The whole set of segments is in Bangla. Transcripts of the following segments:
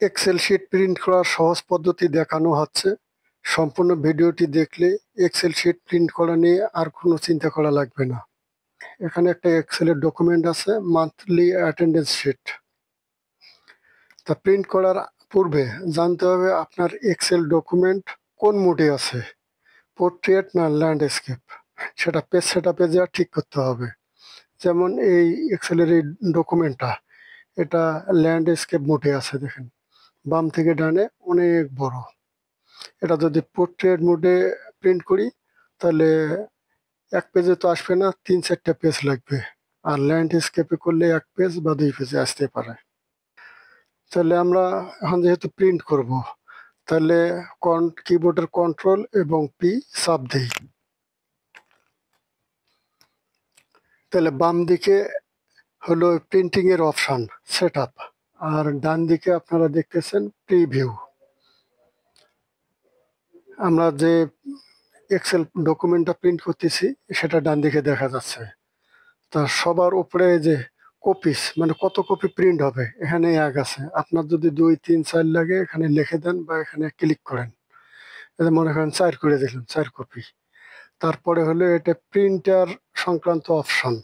এক্সেল শিট প্রিন্ট করার সহজ পদ্ধতি দেখানো হচ্ছে। সম্পূর্ণ ভিডিওটি দেখলে এক্সেল শিট প্রিন্ট করা নিয়ে আর কোনো চিন্তা করা লাগবে না। এখানে একটা এক্সেলের ডকুমেন্ট আছে, মান্থলি অ্যাটেন্ডেন্স শিট। তা প্রিন্ট করার পূর্বে জানতে হবে আপনার এক্সেল ডকুমেন্ট কোন মোডে আছে, পোর্ট্রেট না ল্যান্ডস্কেপ। সেটা পেজ সেটআপে যা ঠিক করতে হবে। যেমন এই এক্সেলের এই ডকুমেন্টটা, এটা ল্যান্ডস্কেপ মোডে আছে। দেখেন বাম থেকে ডানে অনেক বড়। এটা যদি পোর্ট্রেট মোডে প্রিন্ট করি তাহলে এক পেজে তো আসবে না, ৩-৪টা পেজ লাগবে। আর ল্যান্ডস্কেপে করলে এক পেজ বা ২ পেজে আসতে পারে। তাহলে আমরা এখন যেহেতু প্রিন্ট করব, তাহলে কিবোর্ডের কন্ট্রোল এবং পি চাপ দিই। তাহলে বাম দিকে হলো প্রিন্টিং এর অপশন সেটআপ, আর ডান দিকে আপনারা দেখতেছেন প্রিভিউ। আমরা যে এক্সেল ডকুমেন্টটা প্রিন্ট করতেছি সেটা ডান দিকে দেখা যাচ্ছে। তা সবার উপরে যে কপিস, মানে কত কপি প্রিন্ট হবে, এখানে এক আছে। আপনার যদি ২, ৩, ৪ লাগে এখানে লিখে দেন বা এখানে ক্লিক করেন। এটা মনে করেন ৪ করে দিলেন, ৪ কপি। তারপরে হলো এটা প্রিন্টার সংক্রান্ত অপশন।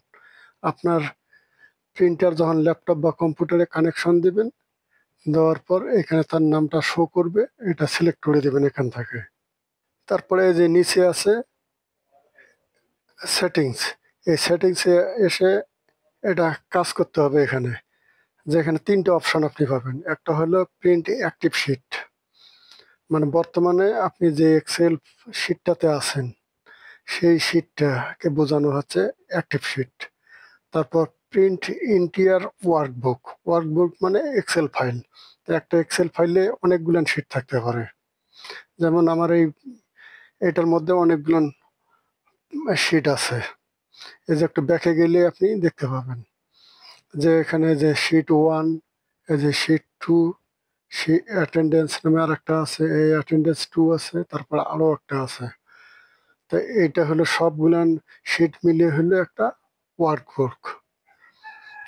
আপনার প্রিন্টার যখন ল্যাপটপ বা কম্পিউটারে কানেকশন দিবেন, দেওয়ার পর এখানে তার নামটা শো করবে, এটা সিলেক্ট করে দেবেন এখান থেকে। তারপরে এই যে নিচে আছে সেটিংস, এই সেটিংসে এসে এটা কাজ করতে হবে এখানে। যেখানে ৩টে অপশন আপনি পাবেন। একটা হলো প্রিন্ট অ্যাক্টিভ শিট, মানে বর্তমানে আপনি যে এক্সেল শিটটাতে আছেন সেই শিটটাকে বোঝানো হচ্ছে অ্যাক্টিভ শিট। তারপর প্রিন্ট ইন্টিরিয়ার ওয়ার্কবুক, ওয়ার্কবুক মানে এক্সেল ফাইল। তো একটা এক্সেল ফাইলে অনেকগুলো শিট থাকতে পারে। যেমন আমার এটার মধ্যে অনেকগুলো শিট আছে। এই যে একটু ব্যাকে গেলে আপনি দেখতে পাবেন যে এখানে যে শিট 1, এই যে শিট 2, অ্যাটেন্ডেন্স নামে আর একটা আছে, এই অ্যাটেন্ডেন্স 2 আছে, তারপর আরো একটা আছে। তো এইটা হলো সবগুলান শিট মিলিয়ে হলো একটা ওয়ার্কবুক।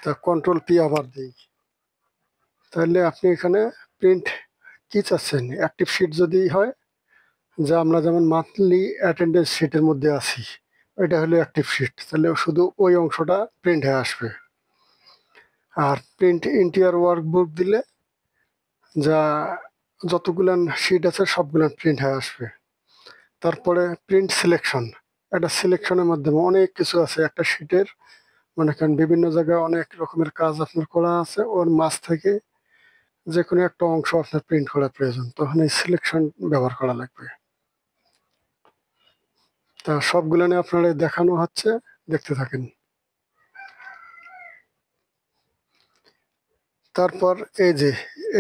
তা কন্ট্রোল পি আবার দিই। তাহলে আপনি এখানে প্রিন্ট কি চাচ্ছেন, অ্যাক্টিভ শিট যদি হয়, যা আমরা যেমন মান্থলি অ্যাটেন্ডেন্স শিটের মধ্যে আছি, ওইটা হলো অ্যাক্টিভ শিট, তাহলে শুধু ওই অংশটা প্রিন্ট হয়ে আসবে। আর প্রিন্ট ইন্টিরিয়ার ওয়ার্কবুক দিলে যা যতগুলান শিট আছে সবগুলান প্রিন্ট হয়ে আসবে। তারপরে প্রিন্ট সিলেকশন, একটা সিলেকশনের মাধ্যমে অনেক কিছু আছে একটা শিটের। মনে করেন বিভিন্ন জায়গায় অনেক রকমের কাজ আপনার করা আছে, ওর মাঝ থেকে যে কোনো একটা অংশ আপনার প্রিন্ট করা প্রয়োজন, তখন এই সিলেকশন ব্যবহার করা লাগবে। তা সবগুলো নিয়ে আপনারা দেখানো হচ্ছে, দেখতে থাকেন। তারপর এই যে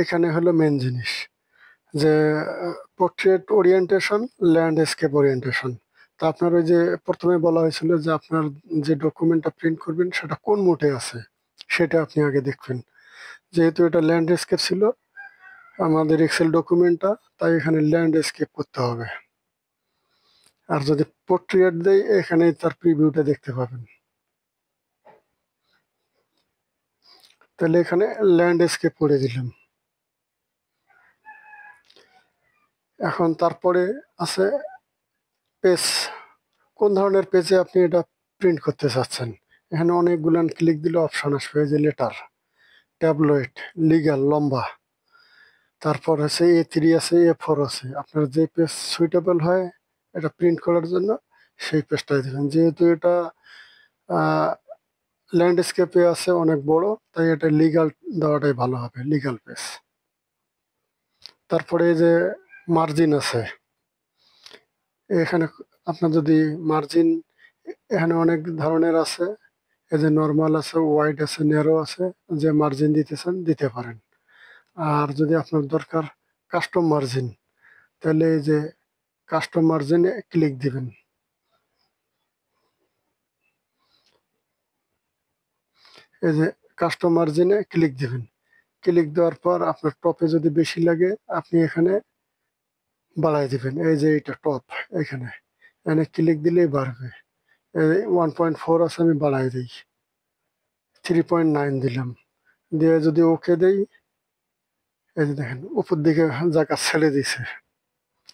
এখানে হলো মেন জিনিস, যে পোর্ট্রেট ওরিয়েন্টেশন, ল্যান্ডস্কেপ ওরিয়েন্টেশন। তা আপনার ওই যে প্রথমে বলা হয়েছিল যে আপনার যে ডকুমেন্টটা প্রিন্ট করবেন সেটা কোন মোডে আছে সেটা আপনি আগে দেখবেন। যেহেতু এটা ল্যান্ডস্কেপ ছিল আমাদের এক্সেল ডকুমেন্টটা, তাই এখানে ল্যান্ডস্কেপ করতে হবে। আর যদি পোর্ট্রেট দেই এখানে তার প্রিভিউটা দেখতে পাবেন। তাহলে এখানে ল্যান্ডস্কেপ করে দিলাম। এখন তারপরে আছে পেজ, কোন ধরনের পেজে আপনি এটা প্রিন্ট করতে চাচ্ছেন। এখানে অনেকগুলান ক্লিক দিলে অপশন আসবে, যে লেটার, ট্যাবলয়েড, লিগ্যাল, লম্বা। তারপর আছে A3 আছে, A4 আছে। আপনার যে পেজ সুইটেবল হয় এটা প্রিন্ট করার জন্য সেই পেজটাই দেবেন। যেহেতু এটা ল্যান্ডস্কেপে আছে অনেক বড়, তাই এটা লিগ্যাল দেওয়াটাই ভালো হবে, লিগ্যাল পেজ। তারপরে এই যে মার্জিন আছে, এখানে আপনার যদি মার্জিন, এখানে অনেক ধরনের আছে। এই যে নর্মাল আছে, ওয়াইড আছে, ন্যারো আছে। যে মার্জিন দিতেছেন দিতে পারেন। আর যদি আপনার দরকার কাস্টম মার্জিন, তাহলে এই যে কাস্টম মার্জিনে ক্লিক দিবেন। এই যে কাস্টম মার্জিনে ক্লিক দিবেন। ক্লিক দেওয়ার পর আপনার টপে যদি বেশি লাগে আপনি এখানে বাড়াই দিবেন। এই যে এটা টপ, এখানে এখানে ক্লিক দিলেই বাড়বে। 1.4 আছে, আমি বাড়াই দিই, 3.9 দিলাম। দিয়ে যদি ওকে দেই, এই যে দেখেন উপর দিকে জায়গা ছেড়ে দিছে,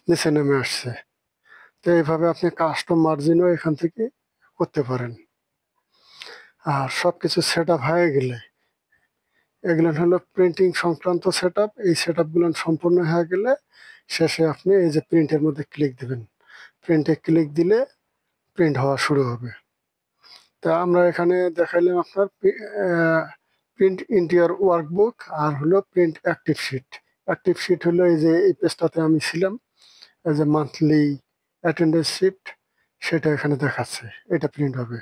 নিচে নেমে আসছে। তো এইভাবে আপনি কাস্টম মার্জিনও এখান থেকে করতে পারেন। আর সবকিছু সেট আপ হয়ে গেলে, এগুলো হলো প্রিন্টিং সংক্রান্ত সেট আপ। এই সেট আপগুলো সম্পূর্ণ হয়ে গেলে শেষে আপনি এই যে প্রিন্টের মধ্যে ক্লিক দিবেন। প্রিন্টে ক্লিক দিলে প্রিন্ট হওয়া শুরু হবে। তা আমরা এখানে দেখাইলাম আপনার প্রিন্ট ইন্টিরিয়র ওয়ার্কবুক আর হলো print active sheet. Active sheet হলো এই যে এই পেজটাতে আমি ছিলাম, এই যে মান্থলি অ্যাটেন্ডেন্স শিট, সেটা এখানে দেখাচ্ছে, এটা প্রিন্ট হবে।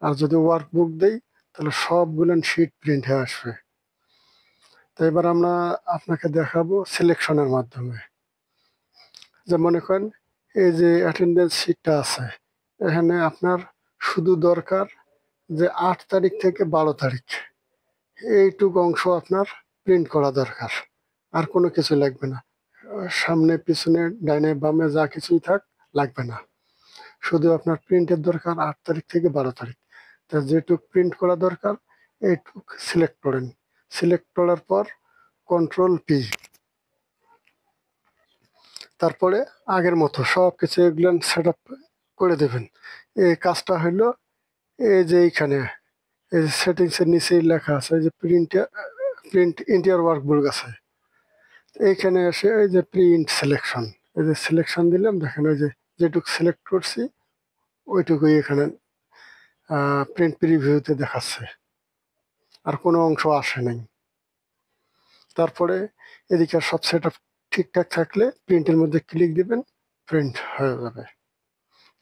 আর যদি ওয়ার্কবুক দেই তাহলে সবগুলো শিট প্রিন্ট হয়ে আসবে। তো এবার আমরা আপনাকে দেখাবো সিলেকশনের মাধ্যমে। যে মনে করেন এই যে অ্যাটেন্ডেন্স শিটটা আছে, এখানে আপনার শুধু দরকার যে 8 তারিখ থেকে 12 তারিখ এইটুকু অংশ আপনার প্রিন্ট করা দরকার, আর কোনো কিছু লাগবে না। সামনে পিছনে ডাইনে বামে যা কিছুই থাক লাগবে না, শুধু আপনার প্রিন্টের দরকার 8 তারিখ থেকে 12 তারিখ। তা যেটুক প্রিন্ট করা দরকার এইটুক সিলেক্ট করেন। সিলেক্ট করার পর কন্ট্রোল পি, তারপরে আগের মতো সব কিছু এগুলো সেট আপ করে দেবেন। এই কাজটা হইলো এই যে এইখানে এই যে সেটিংসের নিচেই লেখা আছে, এই যে প্রিন্ট ইন্টিরিয়র ওয়ার্কবুক আছে, এইখানে এসে এই যে প্রিন্ট সিলেকশন, এই যে সিলেকশন দিলাম, দেখেন ওই যে যেটুকু সিলেক্ট করছি ওইটুকুই এখানে প্রিন্ট প্রিভিউতে দেখাচ্ছে, আর কোনো অংশ আসে নাই। তারপরে এদিকে সব সেট আপ ঠিকঠাক থাকলে প্রিন্টের মধ্যে ক্লিক দিবেন, প্রিন্ট হয়ে যাবে।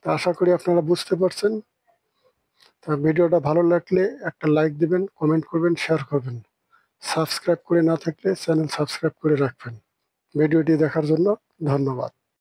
তা আশা করি আপনারা বুঝতে পারছেন। তা ভিডিওটা ভালো লাগলে একটা লাইক দিবেন, কমেন্ট করবেন, শেয়ার করবেন। সাবস্ক্রাইব করে না থাকলে চ্যানেল সাবস্ক্রাইব করে রাখবেন। ভিডিওটি দেখার জন্য ধন্যবাদ।